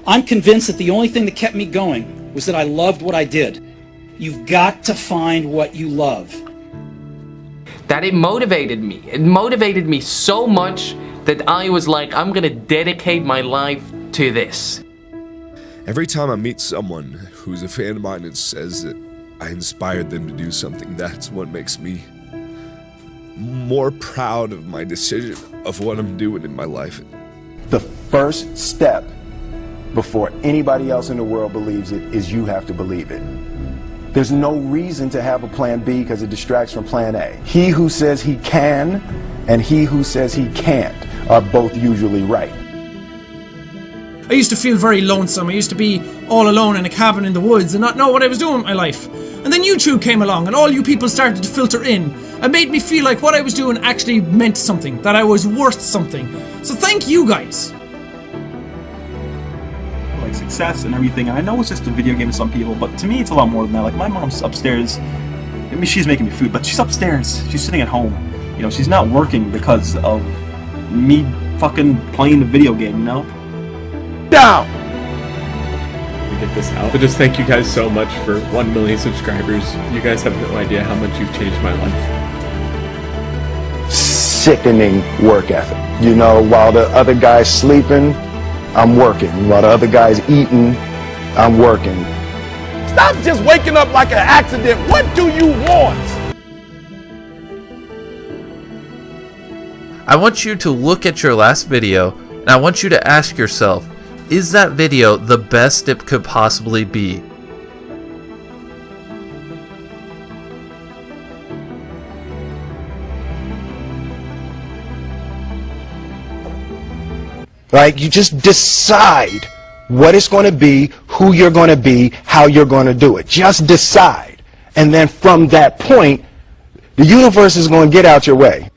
I'm convinced that the only thing that kept me going was that I loved what I did. You've got to find what you love. That it motivated me. It motivated me so much that I was like, I'm gonna dedicate my life to this. Every time I meet someone who's a fan of mine and says that I inspired them to do something, that's what makes me more proud of my decision of what I'm doing in my life. The first step before anybody else in the world believes it is you have to believe it. There's no reason to have a plan B because it distracts from plan A. He who says he can and he who says he can't are both usually right. I used to feel very lonesome. I used to be all alone in a cabin in the woods and not know what I was doing with my life. And then you two came along and all you people started to filter in and made me feel like what I was doing actually meant something, that I was worth something. So thank you guys. Like success and everything, and I know it's just a video game to some people, but to me it's a lot more than that. Like my mom's upstairs, I mean she's making me food, but she's upstairs, she's sitting at home. You know, she's not working because of me fucking playing the video game, you know? Down! To get this out. But just thank you guys so much for 1 million subscribers. You guys have no idea how much you've changed my life. Sickening work ethic. You know, while the other guy's sleeping, I'm working. While the other guy's eating, I'm working. Stop just waking up like an accident. What do you want? I want you to look at your last video, and I want you to ask yourself, is that video the best it could possibly be? Like, you just decide what it's going to be, who you're going to be, how you're going to do it. Just decide. And then from that point, the universe is going to get out your way.